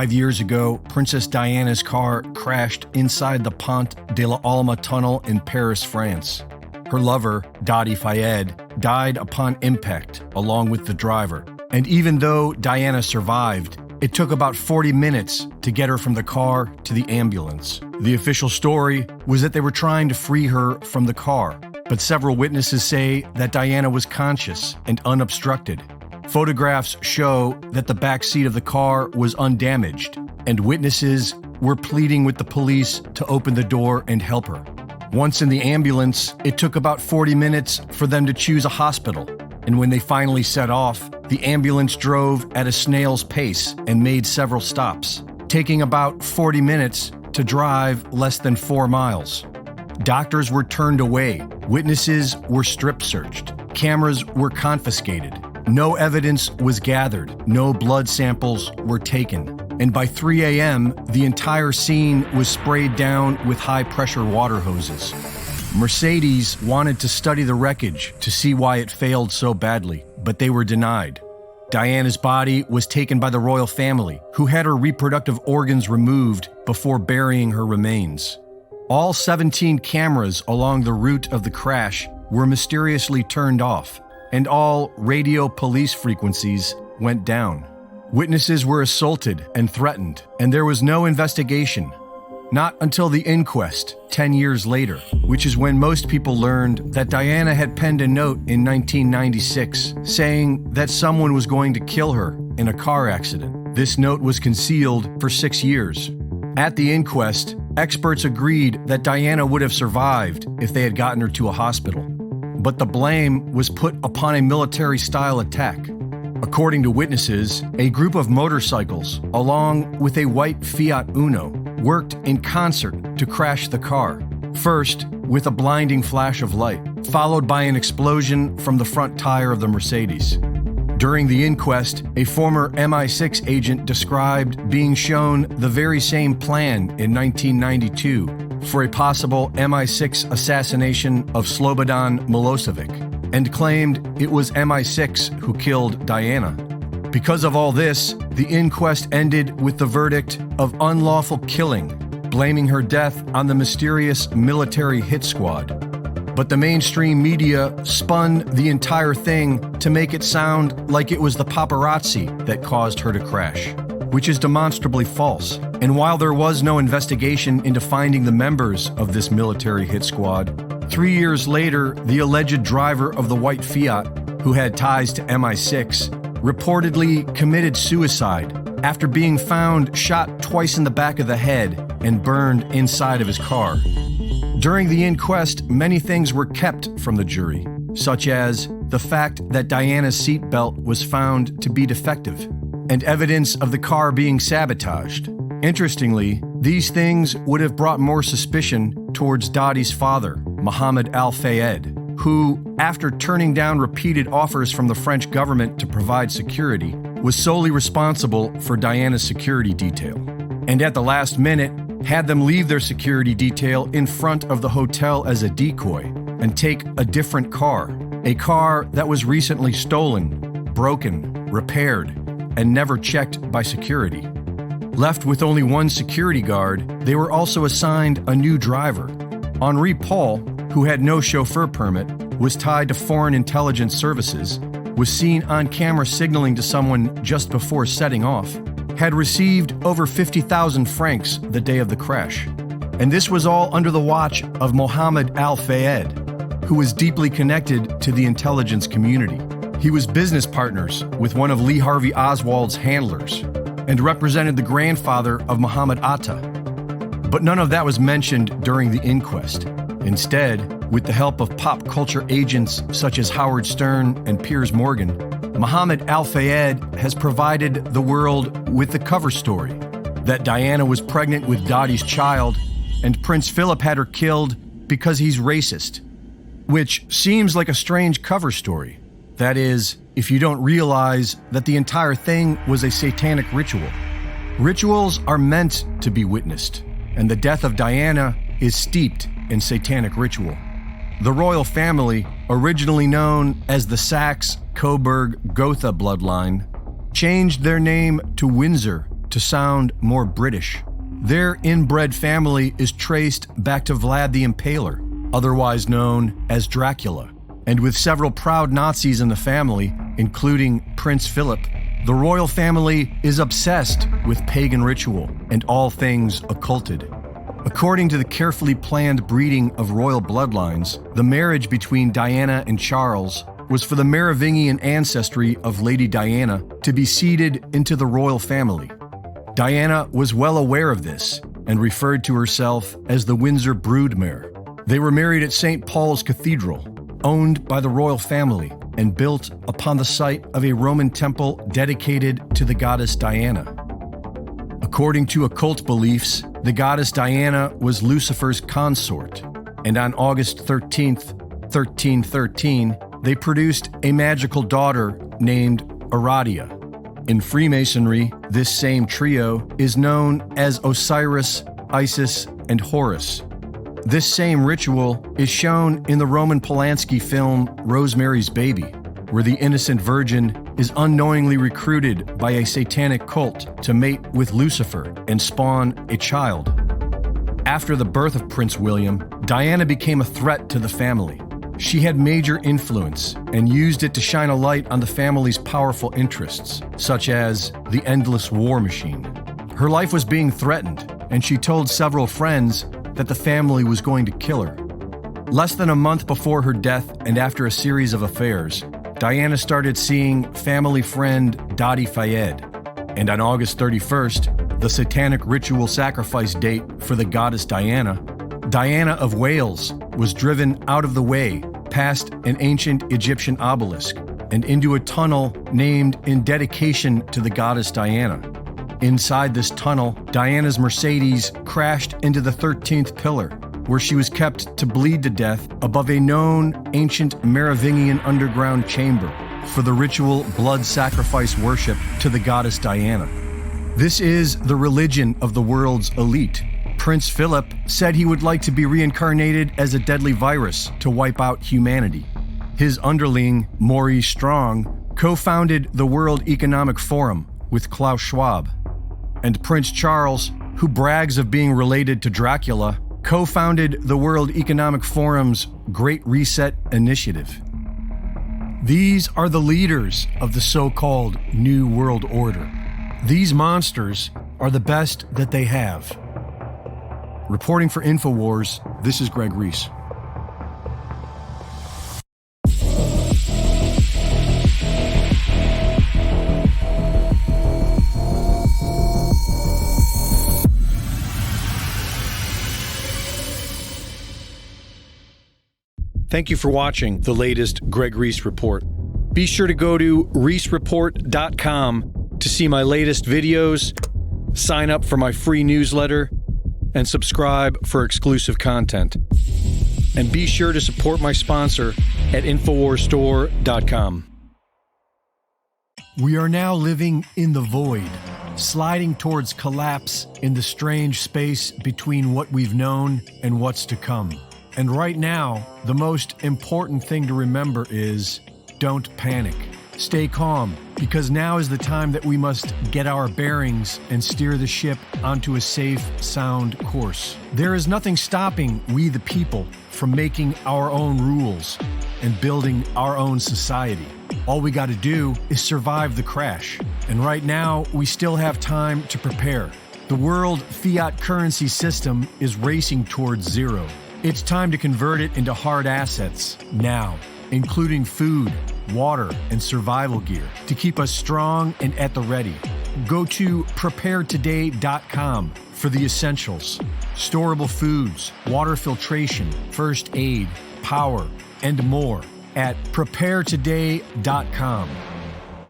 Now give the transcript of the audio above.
5 years ago, Princess Diana's car crashed inside the Pont de la Alma tunnel in Paris, France. Her lover, Dadi Fayed, died upon impact, along with the driver. And even though Diana survived, it took about 40 minutes to get her from the car to the ambulance. The official story was that they were trying to free her from the car, but several witnesses say that Diana was conscious and unobstructed. Photographs show that the back seat of the car was undamaged, and witnesses were pleading with the police to open the door and help her. Once in the ambulance, it took about 40 minutes for them to choose a hospital, and when they finally set off, the ambulance drove at a snail's pace and made several stops, taking about 40 minutes to drive less than 4 miles. Doctors were turned away, witnesses were strip-searched, cameras were confiscated. No evidence was gathered, no blood samples were taken, and by 3 a.m., the entire scene was sprayed down with high-pressure water hoses. Mercedes wanted to study the wreckage to see why it failed so badly, but they were denied. Diana's body was taken by the royal family, who had her reproductive organs removed before burying her remains. All 17 cameras along the route of the crash were mysteriously turned off, and all radio police frequencies went down. Witnesses were assaulted and threatened, and there was no investigation. Not until the inquest 10 years later, which is when most people learned that Diana had penned a note in 1996 saying that someone was going to kill her in a car accident. This note was concealed for 6 years. At the inquest, experts agreed that Diana would have survived if they had gotten her to a hospital. But the blame was put upon a military-style attack. According to witnesses, a group of motorcycles, along with a white Fiat Uno, worked in concert to crash the car. First, with a blinding flash of light, followed by an explosion from the front tire of the Mercedes. During the inquest, a former MI6 agent described being shown the very same plan in 1992 for a possible MI6 assassination of Slobodan Milosevic, and claimed it was MI6 who killed Diana. Because of all this, the inquest ended with the verdict of unlawful killing, blaming her death on the mysterious military hit squad. But the mainstream media spun the entire thing to make it sound like it was the paparazzi that caused her to crash, which is demonstrably false. And while there was no investigation into finding the members of this military hit squad, 3 years later, the alleged driver of the white Fiat, who had ties to MI6, reportedly committed suicide after being found shot twice in the back of the head and burned inside of his car. During the inquest, many things were kept from the jury, such as the fact that Diana's seatbelt was found to be defective and evidence of the car being sabotaged. Interestingly, these things would have brought more suspicion towards Dadi's father, Mohammed Al-Fayed, who, after turning down repeated offers from the French government to provide security, was solely responsible for Diana's security detail, and at the last minute, had them leave their security detail in front of the hotel as a decoy and take a different car, a car that was recently stolen, broken, repaired, and never checked by security. Left with only one security guard, they were also assigned a new driver. Henri Paul, who had no chauffeur permit, was tied to foreign intelligence services, was seen on camera signaling to someone just before setting off, had received over 50,000 francs the day of the crash. And this was all under the watch of Mohammed Al-Fayed, who was deeply connected to the intelligence community. He was business partners with one of Lee Harvey Oswald's handlers and represented the grandfather of Muhammad Atta. But none of that was mentioned during the inquest. Instead, with the help of pop culture agents such as Howard Stern and Piers Morgan, Mohammed Al-Fayed has provided the world with the cover story that Diana was pregnant with Dadi's child and Prince Philip had her killed because he's racist, which seems like a strange cover story. That is, if you don't realize that the entire thing was a satanic ritual. Rituals are meant to be witnessed, and the death of Diana is steeped in satanic ritual. The royal family, originally known as the Saxe-Coburg-Gotha bloodline, changed their name to Windsor to sound more British. Their inbred family is traced back to Vlad the Impaler, otherwise known as Dracula. And with several proud Nazis in the family, including Prince Philip, the royal family is obsessed with pagan ritual and all things occulted. According to the carefully planned breeding of royal bloodlines, the marriage between Diana and Charles was for the Merovingian ancestry of Lady Diana to be seeded into the royal family. Diana was well aware of this and referred to herself as the Windsor Broodmare. They were married at St. Paul's Cathedral, owned by the royal family and built upon the site of a Roman temple dedicated to the goddess Diana. According to occult beliefs, the goddess Diana was Lucifer's consort, and on August 13th, 1313, they produced a magical daughter named Aradia. In Freemasonry, this same trio is known as Osiris, Isis, and Horus. This same ritual is shown in the Roman Polanski film Rosemary's Baby, where the innocent virgin is unknowingly recruited by a satanic cult to mate with Lucifer and spawn a child. After the birth of Prince William, Diana became a threat to the family. She had major influence and used it to shine a light on the family's powerful interests, such as the endless war machine. Her life was being threatened, and she told several friends that the family was going to kill her. Less than a month before her death and after a series of affairs, Diana started seeing family friend Dadi Fayed, and on August 31st, the satanic ritual sacrifice date for the goddess Diana, Diana of Wales was driven out of the way past an ancient Egyptian obelisk and into a tunnel named in dedication to the goddess Diana. Inside this tunnel, Diana's Mercedes crashed into the 13th pillar, where she was kept to bleed to death above a known ancient Merovingian underground chamber for the ritual blood sacrifice worship to the goddess Diana. This is the religion of the world's elite. Prince Philip said he would like to be reincarnated as a deadly virus to wipe out humanity. His underling, Maurice Strong, co-founded the World Economic Forum with Klaus Schwab. And Prince Charles, who brags of being related to Dracula, co-founded the World Economic Forum's Great Reset Initiative. These are the leaders of the so-called New World Order. These monsters are the best that they have. Reporting for Infowars, this is Greg Reese. Thank you for watching the latest Greg Reese Report. Be sure to go to reesereport.com to see my latest videos, sign up for my free newsletter, and subscribe for exclusive content. And be sure to support my sponsor at InfowarsStore.com. We are now living in the void, sliding towards collapse in the strange space between what we've known and what's to come. And right now, the most important thing to remember is don't panic. Stay calm, because now is the time that we must get our bearings and steer the ship onto a safe, sound course. There is nothing stopping we the people from making our own rules and building our own society. All we got to do is survive the crash. And right now, we still have time to prepare. The world fiat currency system is racing towards zero. It's time to convert it into hard assets now, including food, water, and survival gear to keep us strong and at the ready. Go to preparetoday.com for the essentials: storable foods, water filtration, first aid, power, and more at preparetoday.com.